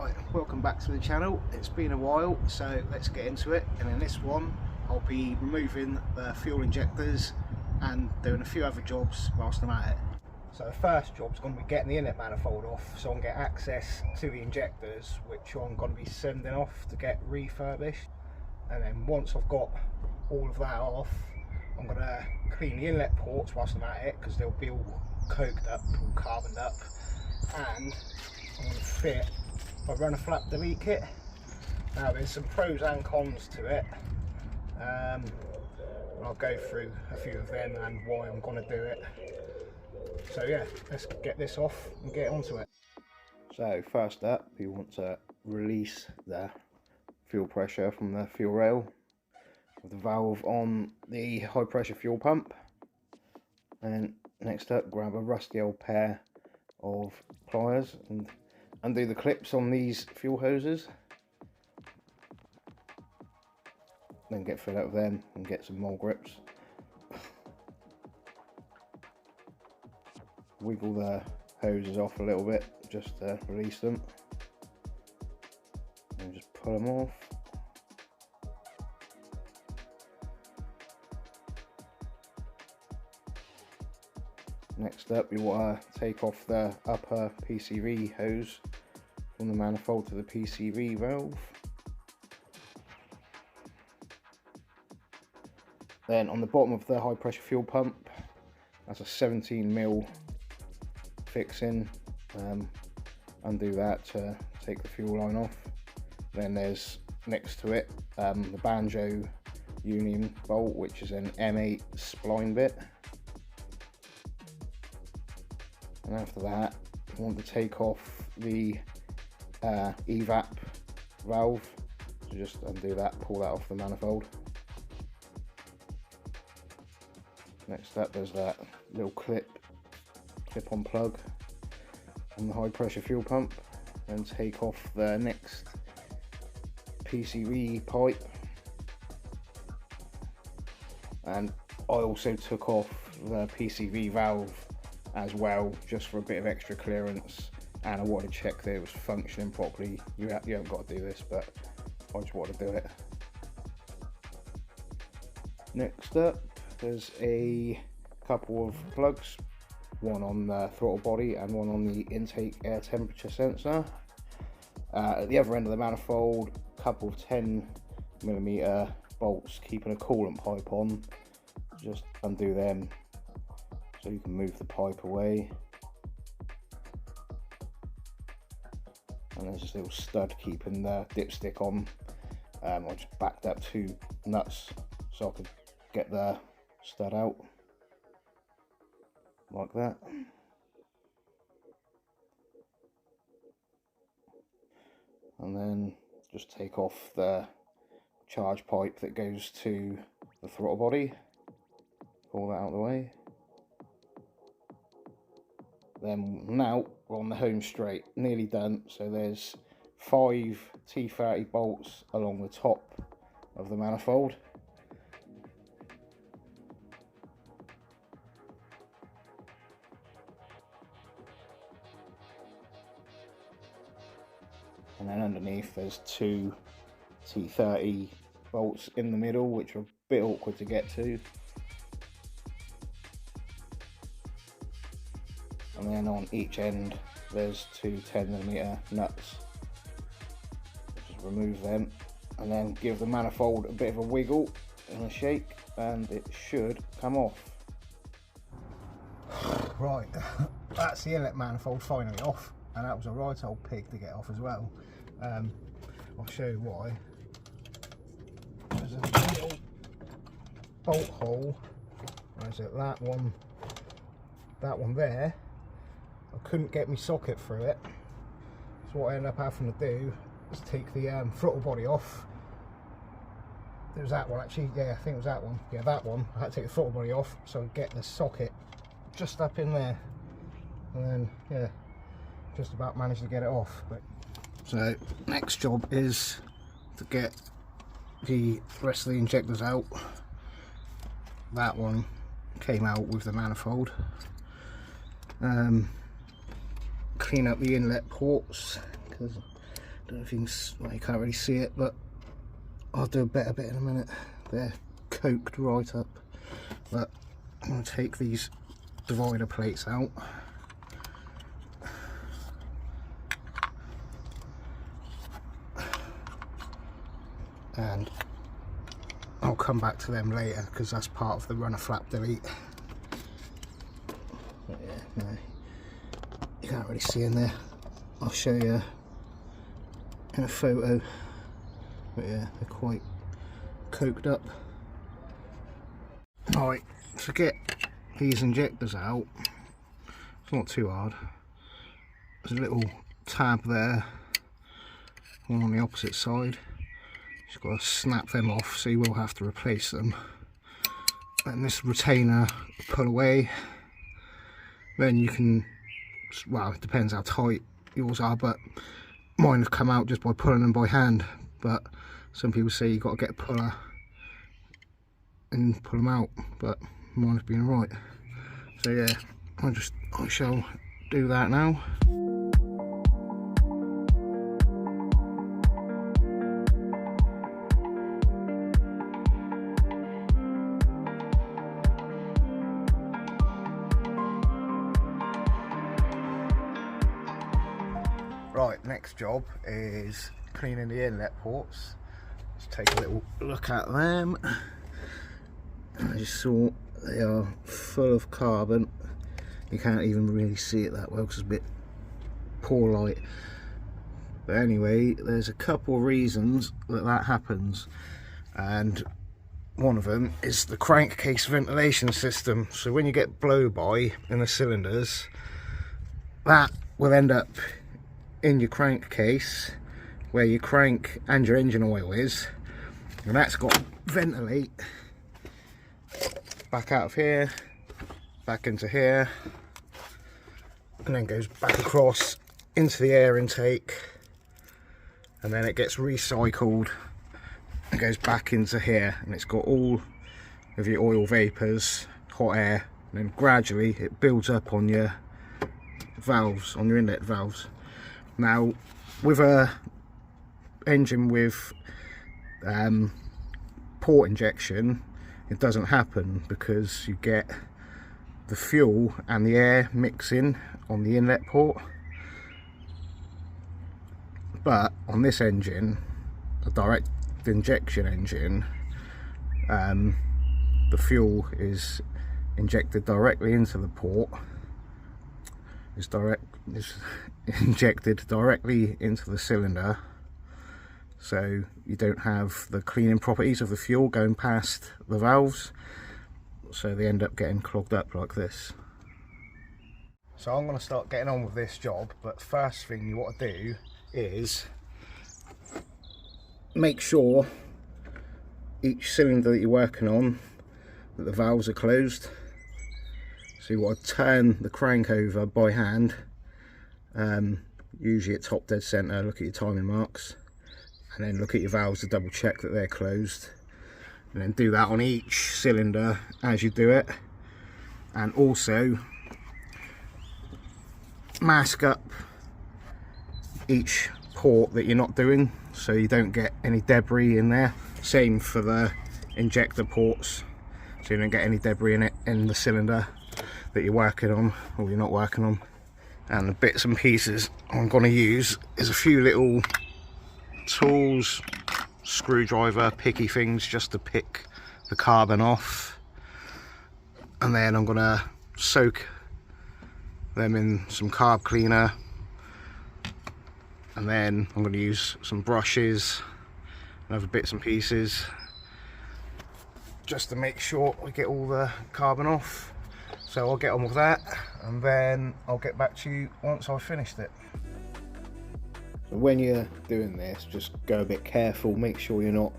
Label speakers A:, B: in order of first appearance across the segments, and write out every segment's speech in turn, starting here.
A: Right, welcome back to the channel. It's been a while, so let's get into it. And in this one I'll be removing the fuel injectors and doing a few other jobs whilst I'm at it. So the first job's going to be getting the inlet manifold off so I can get access to the injectors, which I'm going to be sending off to get refurbished. And then once I've got all of that off, I'm going to clean the inlet ports whilst I'm at it, because they'll be all coked up, all carboned up, and I'm going to fit a runner flap delete kit. Now there's some pros and cons to it, and I'll go through a few of them and why I'm going to do it. So yeah, let's get this off and get onto it. So first up, you want to release the fuel pressure from the fuel rail with the valve on the high pressure fuel pump. And next up, grab a rusty old pair of pliers and undo the clips on these fuel hoses. Then get fed up with them and get some more grips. Wiggle the hoses off a little bit just to release them, and just pull them off. Next up, you want to take off the upper PCV hose from the manifold to the PCV valve. Then on the bottom of the high pressure fuel pump, that's a 17mm fixing. Undo that to take the fuel line off. Then there's next to it the banjo union bolt, which is an M8 spline bit. And after that, you want to take off the evap valve. So just undo that, pull that off the manifold. Next up, there's that little clip-on plug on the high pressure fuel pump. Then take off the next PCV pipe. And I also took off the PCV valve as well, just for a bit of extra clearance, and I wanted to check that it was functioning properly. You haven't got to do this, but I just wanted to do it. Next up, there's a couple of plugs, one on the throttle body and one on the intake air temperature sensor. At the other end of the manifold, a couple of 10mm bolts keeping a coolant pipe on. Just undo them so you can move the pipe away. And there's this little stud keeping the dipstick on. I just backed up 2 nuts so I could get the stud out like that. And then just take off the charge pipe that goes to the throttle body. Pull that out of the way. Then now we're on the home straight, nearly done. So there's 5 T30 bolts along the top of the manifold. And then underneath there's 2 T30 bolts in the middle, which are a bit awkward to get to. And then on each end there's 2 10mm nuts. Just remove them and then give the manifold a bit of a wiggle and a shake, and it should come off. Right, that's the inlet manifold finally off, and that was a right old pig to get off as well. I'll show you why. There's a little bolt hole. Where's it? That one there. I couldn't get my socket through it, so what I ended up having to do is take the throttle body off. There was that one actually, yeah, I think it was that one. Yeah, that one. I had to take the throttle body off so I could get the socket just up in there, and then yeah, just about managed to get it off. But so next job is to get the rest of the injectors out. That one came out with the manifold. Clean up the inlet ports, because don't know if you can, well, you can't really see it, but I'll do a better bit in a minute. They're coked right up. But I'm going to take these divider plates out. And I'll come back to them later because that's part of the runner flap delete. But yeah, no, you can't really see in there. I'll show you in a photo. But yeah, they're quite coked up. Alright, to get these injectors out, it's not too hard. There's a little tab there, one on the opposite side. You've got to snap them off, so you will have to replace them. And this retainer pull away. Then you can, well, it depends how tight yours are, but mine have come out just by pulling them by hand. But some people say you've got to get a puller and pull them out, but mine have been alright. So yeah, I shall do that now. Right, next job is cleaning the inlet ports. Let's take a little look at them. As you saw, they are full of carbon. You can't even really see it that well because it's a bit poor light. But anyway, there's a couple of reasons that happens, and one of them is the crankcase ventilation system. So when you get blow by in the cylinders, that will end up in your crankcase where your crank and your engine oil is, and that's got to ventilate back out of here, back into here, and then goes back across into the air intake, and then it gets recycled and goes back into here, and it's got all of your oil vapours, hot air, and then gradually it builds up on your valves, on your inlet valves. Now with a engine with port injection, it doesn't happen because you get the fuel and the air mixing on the inlet port. But on this engine, a direct injection engine, the fuel is injected directly into the port. It's injected directly into the cylinder, so you don't have the cleaning properties of the fuel going past the valves, so they end up getting clogged up like this. So I'm going to start getting on with this job, but first thing you want to do is make sure each cylinder that you're working on, that the valves are closed. So you want to turn the crank over by hand, usually at top dead centre, look at your timing marks, and then look at your valves to double check that they're closed, and then do that on each cylinder as you do it. And also mask up each port that you're not doing so you don't get any debris in there. Same for the injector ports, so you don't get any debris in it in the cylinder that you're working on or you're not working on. And the bits and pieces I'm going to use is a few little tools, screwdriver, picky things, just to pick the carbon off, and then I'm going to soak them in some carb cleaner, and then I'm going to use some brushes and other bits and pieces just to make sure we get all the carbon off. So I'll get on with that, and then I'll get back to you once I've finished it. So when you're doing this, just go a bit careful, make sure you're not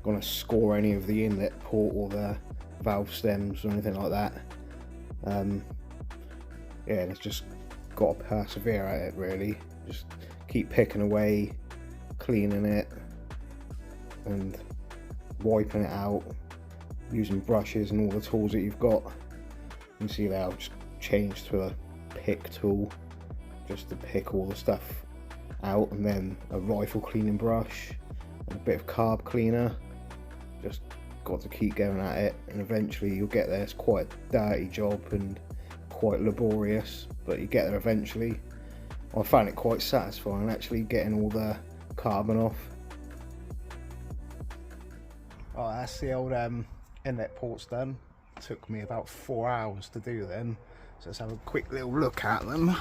A: going to score any of the inlet port or the valve stems or anything like that. Yeah, it's just got to persevere at it really. Just keep picking away, cleaning it and wiping it out, using brushes and all the tools that you've got. You can see there I've just changed to a pick tool just to pick all the stuff out, and then a rifle cleaning brush and a bit of carb cleaner. Just got to keep going at it, and eventually you'll get there. It's quite a dirty job and quite laborious, but you get there eventually. I found it quite satisfying actually getting all the carbon off. Oh, that's the old inlet ports done. Took me about 4 hours to do them, so let's have a quick little look at them.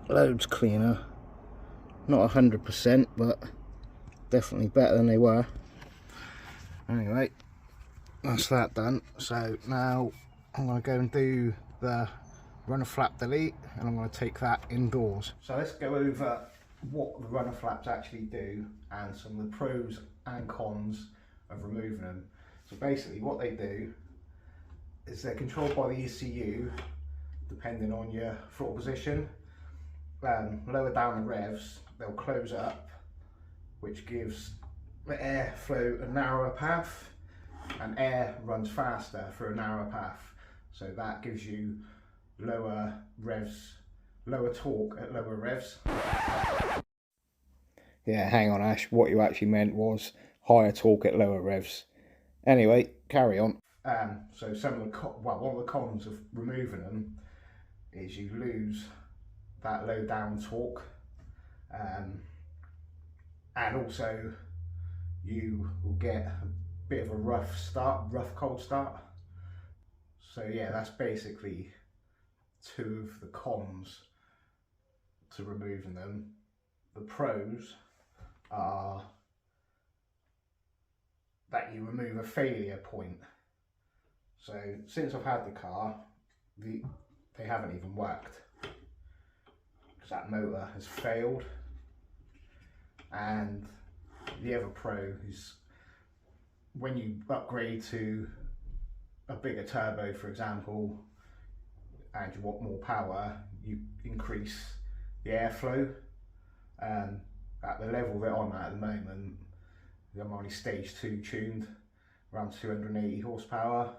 A: Loads cleaner, not 100%, but definitely better than they were. Anyway, that's that done. So now I'm going to go and do the runner flap delete, and I'm going to take that indoors. So let's go over what the runner flaps actually do and some of the pros and cons of removing them. So basically what they do is they're controlled by the ECU depending on your throttle position. Lower down the revs, they'll close up, which gives the airflow a narrower path, and air runs faster through a narrower path, so that gives you lower revs, lower torque at lower revs. Yeah, hang on Ash, what you actually meant was higher torque at lower revs. Anyway, carry on. So some of the one of the cons of removing them is you lose that low down torque, and also you will get a bit of a rough cold start. So yeah, that's basically two of the cons to removing them. The pros are that you remove a failure point. So since I've had the car, they haven't even worked, because that motor has failed. And the other pro is when you upgrade to a bigger turbo, for example, and you want more power, you increase the airflow. At the level they're on at the moment, I'm only stage 2 tuned, around 280 horsepower.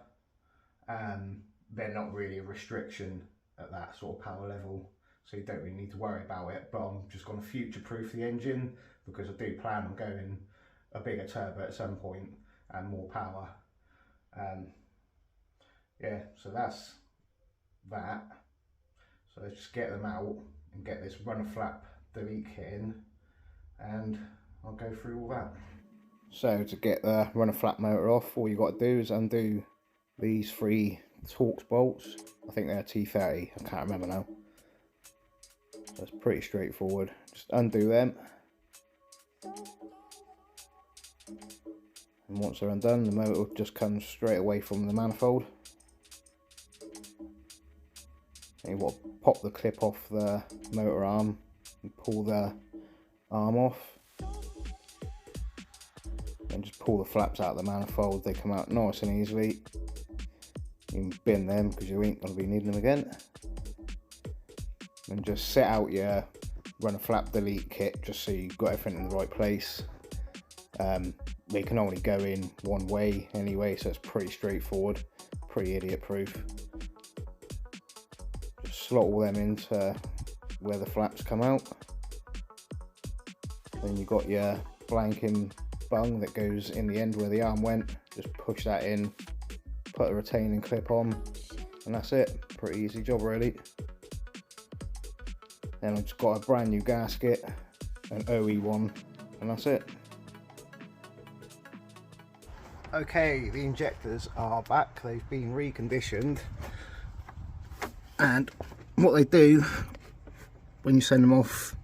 A: They're not really a restriction at that sort of power level, so you don't really need to worry about it. But I'm just going to future proof the engine, because I do plan on going a bigger turbo at some point and more power. Yeah, so that's that. So let's just get them out and get this runner flap delete kit in, and I'll go through all that. So to get the runner flap motor off, all you got to do is undo these 3 Torx bolts. I think they're T30, I can't remember now. So it's pretty straightforward. Just undo them, and once they're undone, the motor just comes straight away from the manifold. And you want to pop the clip off the motor arm and pull the arm off, and just pull the flaps out of the manifold. They come out nice and easily. You can bin them because you ain't going to be needing them again. And just set out your runner flap delete kit just so you've got everything in the right place. They can only go in one way anyway, so it's pretty straightforward, pretty idiot proof. Just slot all them into where the flaps come out. Then you've got your blanking bung that goes in the end where the arm went. Just push that in, put a retaining clip on, and that's it. Pretty easy job really. Then I've just got a brand new gasket, an OE one, and that's it. Okay, the injectors are back. They've been reconditioned, and what they do when you send them off,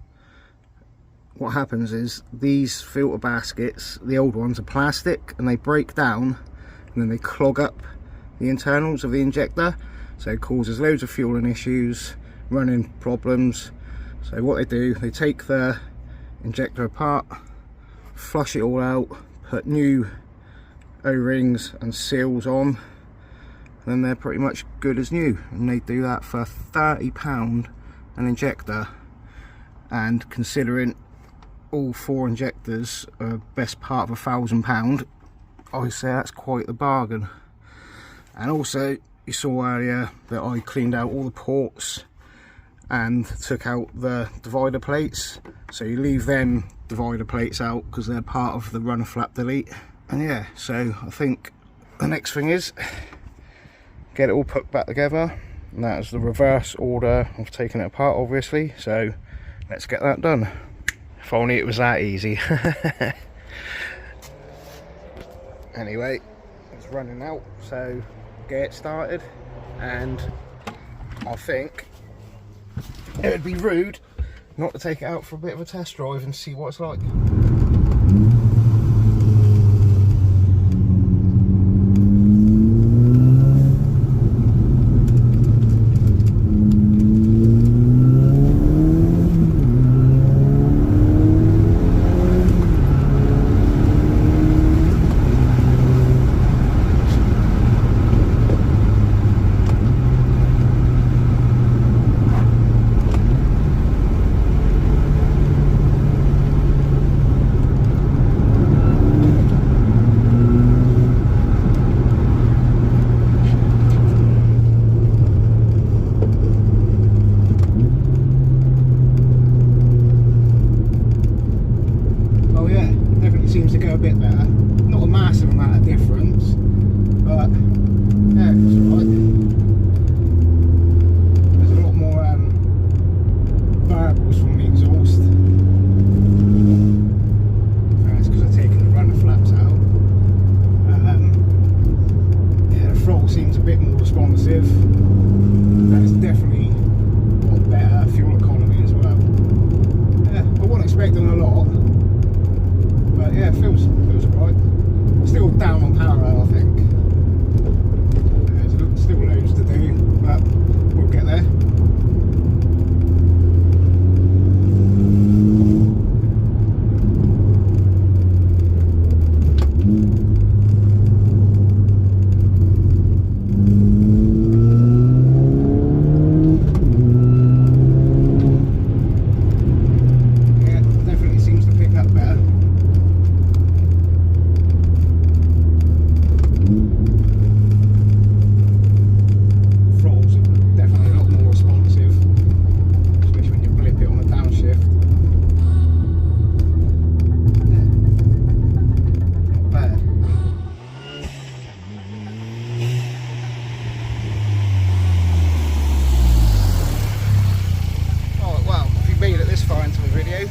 A: what happens is these filter baskets, the old ones, are plastic, and they break down and then they clog up the internals of the injector, so it causes loads of fueling issues, running problems. So what they do, they take the injector apart, flush it all out, put new O-rings and seals on, and then they're pretty much good as new. And they do that for £30 an injector, and considering all 4 injectors are best part of £1,000, I say that's quite the bargain. And also you saw earlier that I cleaned out all the ports and took out the divider plates. So you leave them divider plates out because they're part of the runner flap delete. And yeah, so I think the next thing is get it all put back together, and that is the reverse order of taking it apart, obviously. So let's get that done. If only it was that easy. Anyway, it's running out, so get it started. And I think it would be rude not to take it out for a bit of a test drive and see what it's like. Seems to go a bit better. Not a massive amount of difference, but yeah, it's alright. There's a lot more variables from the exhaust. That's because I've taken the runner flaps out. Yeah, the throttle seems a bit more responsive, and it's definitely got better fuel economy as well. Yeah, I wasn't expecting a lot. But yeah, it feels alright. Still down on power, I think. There's still loads to do, but we'll get there. Yeah, definitely seems to pick up better. Far into the video,